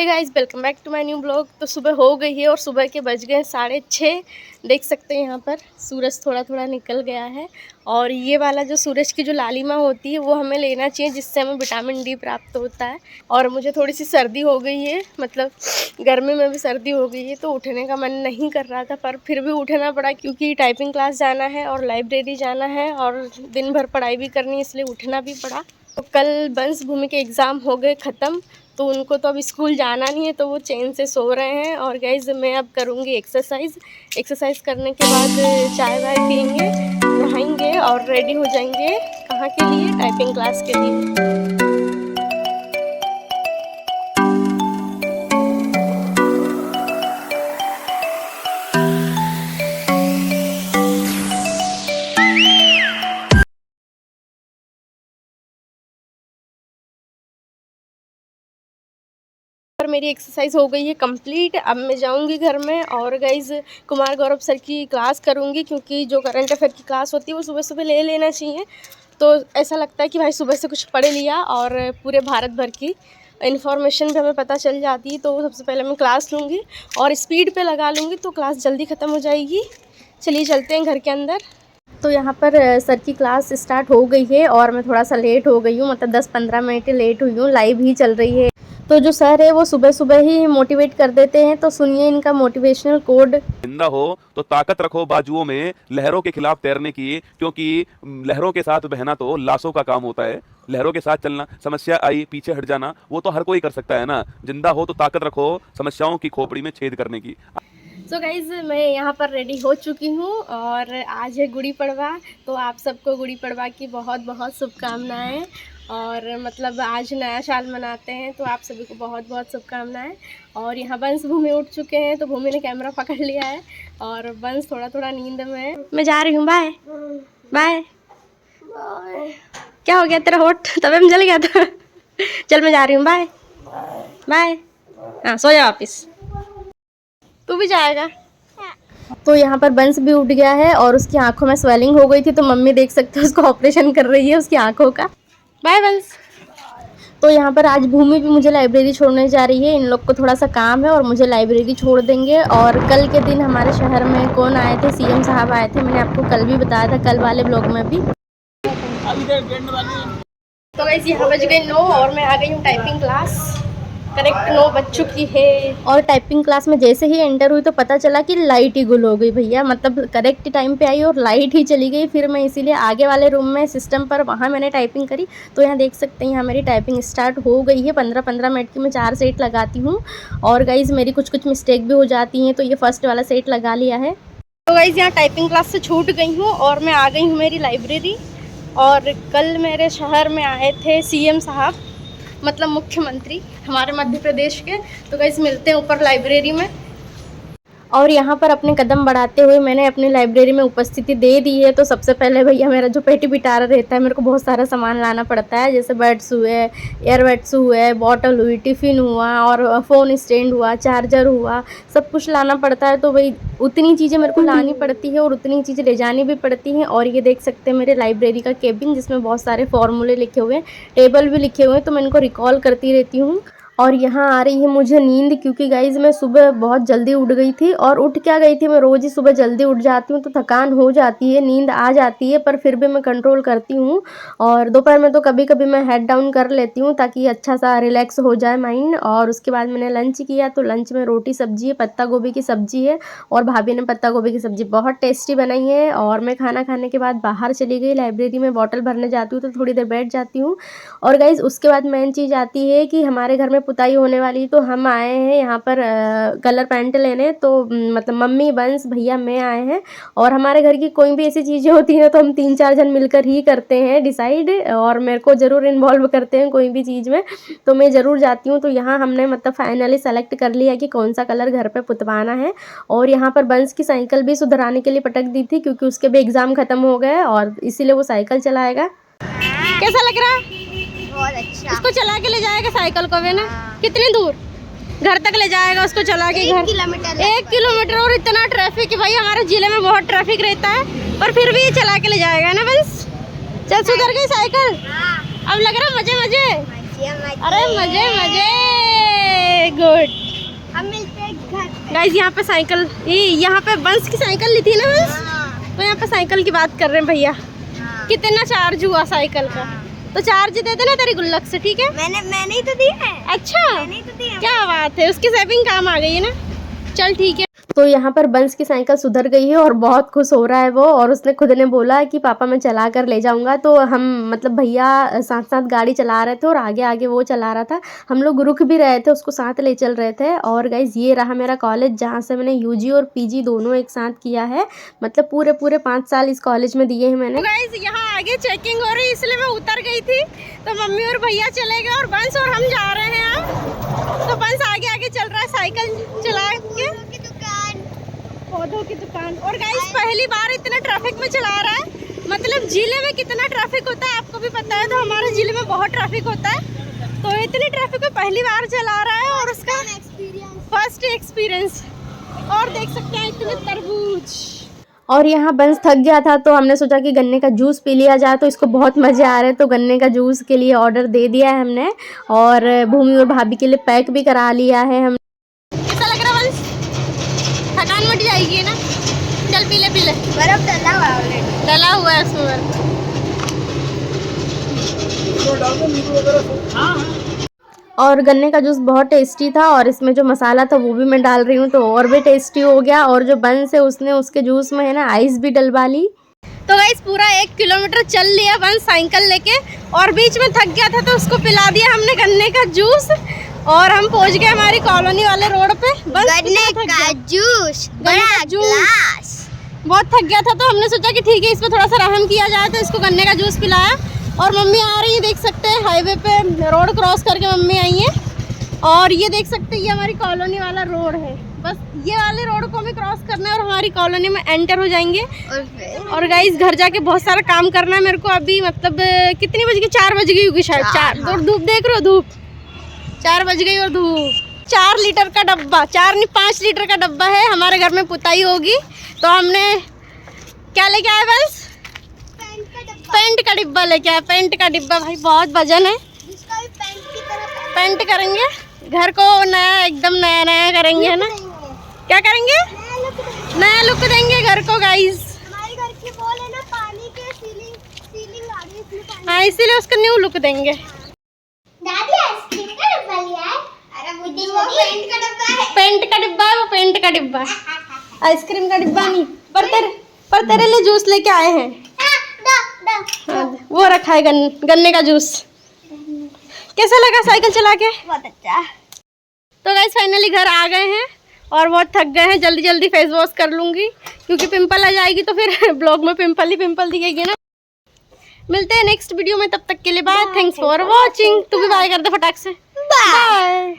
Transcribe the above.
Guys welcome back to my new blog. तो सुबह हो गई है और सुबह के बज गए 6:30। देख सकते हैं यहाँ पर सूरज थोड़ा थोड़ा निकल गया है। और ये वाला जो सूरज की जो लालिमा होती है वो हमें लेना चाहिए, जिससे हमें विटामिन डी प्राप्त होता है। और मुझे थोड़ी सी सर्दी हो गई है, मतलब गर्मी में भी सर्दी हो गई है, तो उठने का मन नहीं कर रहा था, पर फिर भी उठना पड़ा क्योंकि टाइपिंग क्लास जाना है और लाइब्रेरी जाना है और दिन भर पढ़ाई भी करनी है, इसलिए उठना भी पड़ा। तो कल बंस भूमि के एग्ज़ाम हो गए ख़त्म, तो उनको तो अब स्कूल जाना नहीं है, तो वो चैन से सो रहे हैं। और गाइज मैं अब करूँगी एक्सरसाइज करने के बाद चाय वाय पियेंगे, नहाएंगे और रेडी हो जाएंगे। कहाँ के लिए? टाइपिंग क्लास के लिए। मेरी एक्सरसाइज हो गई है कंप्लीट। अब मैं जाऊंगी घर में और गाइज कुमार गौरव सर की क्लास करूंगी, क्योंकि जो करंट अफेयर की क्लास होती है वो सुबह सुबह ले लेना चाहिए। तो ऐसा लगता है कि भाई सुबह से कुछ पढ़ लिया और पूरे भारत भर की इन्फॉर्मेशन भी हमें पता चल जाती है। तो सबसे पहले मैं क्लास लूँगी और स्पीड पे लगा लूँगी, तो क्लास जल्दी ख़त्म हो जाएगी। चलिए चलते हैं घर के अंदर। तो यहाँ पर सर की क्लास स्टार्ट हो गई है और मैं थोड़ा सा लेट हो गई हूँ, मतलब 10-15 मिनट लेट हुई हूँ। लाइव ही चल रही है। तो जो सर है वो सुबह सुबह ही मोटिवेट कर देते हैं, तो सुनिए इनका मोटिवेशनल कोड। जिंदा हो तो ताकत रखो बाजुओं में लहरों के खिलाफ तैरने की, क्योंकि लहरों के साथ बहना तो लाशों का काम होता है। लहरों के साथ चलना, समस्या आई पीछे हट जाना, वो तो हर कोई कर सकता है ना। जिंदा हो तो ताकत रखो समस्याओं की खोपड़ी में छेद करने की। सो गाइज़ मैं यहाँ पर रेडी हो चुकी हूँ और आज है गुड़ी पड़वा। तो आप सबको गुड़ी पड़वा की बहुत बहुत शुभकामनाएं। और मतलब आज नया साल मनाते हैं, तो आप सभी को बहुत बहुत शुभकामनाएं। और यहाँ बंस भूमि उठ चुके हैं, तो भूमि ने कैमरा पकड़ लिया है और बंस थोड़ा थोड़ा नींद में है। मैं जा रही हूँ, बाय बाय। क्या हो गया तेरा होठ? तबे में जल गया था। चल मैं जा रही हूँ, बाय बाय। हाँ सो जा वापिस, तू भी जाएगा। तो यहाँ पर बंस भी उठ गया है और उसकी आंखों में स्वेलिंग हो गई थी, तो मम्मी देख सकते हो उसको ऑपरेशन कर रही है उसकी आंखों का। बाय बंस। तो यहाँ पर आज भूमि भी मुझे लाइब्रेरी छोड़ने जा रही है। इन लोग को थोड़ा सा काम है और मुझे लाइब्रेरी छोड़ देंगे। और कल के दिन हमारे शहर में कौन आए थे? सीएम साहब आए थे। मैंने आपको कल भी बताया था, कल वाले ब्लॉग में भी। तो गाइस यहाँ बज गई 9 और मैं आ गई हूँ टाइपिंग क्लास। करेक्ट 9 बज चुकी है। और टाइपिंग क्लास में जैसे ही एंटर हुई तो पता चला कि लाइट ही गुल हो गई भैया, मतलब करेक्ट टाइम पे आई और लाइट ही चली गई। फिर मैं इसीलिए आगे वाले रूम में सिस्टम पर वहाँ मैंने टाइपिंग करी। तो यहाँ देख सकते हैं, यहाँ मेरी टाइपिंग स्टार्ट हो गई है। 15-15 मिनट की मैं 4 सेट लगाती हूँ। और गाइज़ मेरी कुछ मिस्टेक भी हो जाती हैं, तो ये फर्स्ट वाला सेट लगा लिया है। तो गाइज़ यहाँ टाइपिंग क्लास से छूट गई हूँ और मैं आ गई हूँ मेरी लाइब्रेरी। और कल मेरे शहर में आए थे सीएम साहब, मतलब मुख्यमंत्री हमारे मध्य प्रदेश के। तो गाइस मिलते हैं ऊपर लाइब्रेरी में। और यहाँ पर अपने कदम बढ़ाते हुए मैंने अपनी लाइब्रेरी में उपस्थिति दे दी है। तो सबसे पहले भैया मेरा जो पेटी पिटारा रहता है, मेरे को बहुत सारा सामान लाना पड़ता है, जैसे बड्स हुए, एयरबड्स हुए, बॉटल हुई, टिफ़िन हुआ और फ़ोन स्टैंड हुआ, चार्जर हुआ, सब कुछ लाना पड़ता है। तो भाई उतनी चीज़ें मेरे को लानी पड़ती है और उतनी चीज़ें ले जानी भी पड़ती हैं। और ये देख सकते हैं मेरे लाइब्रेरी का केबिन, जिसमें बहुत सारे फॉर्मूले लिखे हुए हैं, टेबल भी लिखे हुए हैं, तो मैं इनको रिकॉल करती रहती हूँ। और यहाँ आ रही है मुझे नींद, क्योंकि गाइज़ मैं सुबह बहुत जल्दी उठ गई थी। और उठ क्या गई थी, मैं रोज़ ही सुबह जल्दी उठ जाती हूँ, तो थकान हो जाती है, नींद आ जाती है, पर फिर भी मैं कंट्रोल करती हूँ। और दोपहर में तो कभी कभी मैं हेड डाउन कर लेती हूँ, ताकि अच्छा सा रिलैक्स हो जाए माइंड। और उसके बाद मैंने लंच किया, तो लंच में रोटी सब्जी है, पत्ता गोभी की सब्ज़ी है। और भाभी ने पत्ता गोभी की सब्ज़ी बहुत टेस्टी बनाई है। और मैं खाना खाने के बाद बाहर चली गई, लाइब्रेरी में बॉटल भरने जाती हूँ, तो थोड़ी देर बैठ जाती हूँ। और गाइज़ उसके बाद मेन चीज़ आती है कि हमारे घर में पुताई होने वाली, तो हम आए हैं यहाँ पर कलर पेंट लेने। तो मतलब मम्मी, बंस, भैया, मैं आए हैं। और हमारे घर की कोई भी ऐसी चीज़ें होती हैं तो हम 3-4 जन मिलकर ही करते हैं डिसाइड, और मेरे को ज़रूर इन्वॉल्व करते हैं कोई भी चीज़ में, तो मैं ज़रूर जाती हूँ। तो यहाँ हमने मतलब फाइनली सेलेक्ट कर लिया कि कौन सा कलर घर पर पुतवाना है। और यहाँ पर बंस की साइकिल भी सुधराने के लिए पटक दी थी, क्योंकि उसके भी एग्ज़ाम ख़त्म हो गए और इसीलिए वो साइकिल चलाएगा। कैसा लग रहा है? बहुत अच्छा। उसको चला के ले जाएगा साइकिल को, है ना? कितनी दूर? घर तक ले जाएगा उसको चला के। 1 किलोमीटर। 1 किलोमीटर। और इतना ट्रैफिक है भाई, हमारे जिले में बहुत ट्रैफिक रहता है, पर फिर भी चला के ले जाएगा ना बस। चल सुधर गई साइकिल। अब लग रहा मजे मजे। अरे मजे मजे। Okay good. हम मिलते हैं घर। गाइस यहाँ पे साइकिल, यहाँ पे बंस की साइकिल ली थी ना बंस, तो यहाँ पे साइकिल की बात कर रहे हैं भैया। कितना चार्ज हुआ साइकिल का? तो चार्ज दे देना तेरी गुल्लक से, ठीक है? मैंने ही तो दिया है। अच्छा, मैंने ही तो दिया। क्या बात है, उसकी सेविंग काम आ गई है ना। चल ठीक है। तो यहाँ पर बंस की साइकिल सुधर गई है और बहुत खुश हो रहा है वो, और उसने खुद ने बोला कि पापा मैं चला कर ले जाऊंगा। तो हम मतलब भैया साथ साथ गाड़ी चला रहे थे और आगे आगे वो चला रहा था, हम लोग रुक भी रहे थे, उसको साथ ले चल रहे थे। और गाइज ये रहा मेरा कॉलेज जहाँ से मैंने यूजी और पीजी दोनों एक साथ किया है, मतलब पूरे 5 साल इस कॉलेज में दिए हैं मैंने। गाइज यहाँ आगे चेकिंग हो रही, इसलिए मैं उतर गई थी, तो मम्मी और भैया चले गए और बंस और हम जा रहे हैं अब। तो बंस आगे आगे चल रहा है साइकिल चला के। पौधों की दुकान। और गाइस पहली बार इतना ट्रैफिक में चला रहा है, मतलब जिले में कितना ट्रैफिक होता है आपको भी पता है, तो हमारे जिले में बहुत ट्रैफिक होता है, तो इतनी ट्रैफिक में पहली बार चला रहा है और उसका फर्स्ट एक्सपीरियंस। और देख सकते हैं इतने तरबूज। और यहाँ बंस थक गया था, तो हमने सोचा कि गन्ने का जूस पी लिया जाए, तो इसको बहुत मज़े आ रहे हैं, तो गन्ने का जूस के लिए ऑर्डर दे दिया है हमने, और भूमि और भाभी के लिए पैक भी करा लिया है हम। कैसा लग रहा है बंस? थकान मट जाएगी ना। चल पी ले बर्फ डला हुआ है ऑलरेडी। डला हुआ है उसमें। और गन्ने का जूस बहुत टेस्टी था, और इसमें जो मसाला था वो भी मैं डाल रही हूँ, तो और भी टेस्टी हो गया। और जो बंस है उसने उसके जूस में है ना आइस भी डलवा ली। तो गाइस पूरा 1 किलोमीटर चल लिया बंस साइकिल लेके, और बीच में थक गया था तो उसको पिला दिया हमने गन्ने का जूस, और हम पहुंच गए हमारी कॉलोनी वाले रोड पे। गन्ने का जूस, बड़ा ग्लास। बहुत थक गया था, तो हमने सोचा कि ठीक है इस पर थोड़ा सा रहम किया जाए, तो इसको गन्ने का जूस पिलाया। और मम्मी आ रही है, देख सकते हैं हाईवे पे रोड क्रॉस करके मम्मी आई है। और ये देख सकते हैं ये हमारी कॉलोनी वाला रोड है, बस ये वाले रोड को हमें क्रॉस करना है और हमारी कॉलोनी में एंटर हो जाएंगे। और गाइस घर जाके बहुत सारा काम करना है मेरे को अभी, मतलब कितनी बज गई? 4 बज गई होगी शायद। 4 और धूप देख रहे हो, धूप 4 बज गई और धूप। 4 लीटर का डब्बा, 4 नहीं 5 लीटर का डब्बा है, हमारे घर में पुताई होगी, तो हमने क्या लेके आए बस? पेंट का डिब्बा लेके आए। पेंट का डिब्बा भाई बहुत वजन है, पेंट करेंगे घर को नया, एकदम नया नया करेंगे, है ना? क्या करेंगे? नया लुक देंगे घर को गाइस। हमारे घर की वॉल है ना पानी के सीलिंग आ रही है, इसमें पानी। हाँ इसीलिए उसका न्यू लुक देंगे। दादी आइसक्रीम का डब्बा लिया है। अरे बुड्ढी वो पेंट का डब्बा है। पेंट का डिब्बा है वो, पेंट का डिब्बा है, आइसक्रीम का डिब्बा नहीं। पर तेरे लिए जूस लेके आए हैं। हाँ, वो रखा है गन्ने का जूस। कैसा लगा साइकिल चला के? बहुत अच्छा। तो गाइस फाइनली घर आ गए हैं और बहुत थक गए हैं, जल्दी जल्दी फेस वॉश कर लूंगी क्योंकि पिंपल आ जाएगी, तो फिर ब्लॉग में पिंपल ही पिंपल दिखेगी ना। मिलते हैं नेक्स्ट वीडियो में, तब तक के लिए बाय। Thanks for watching. तू भी बाय कर दे फटाक से। बाय।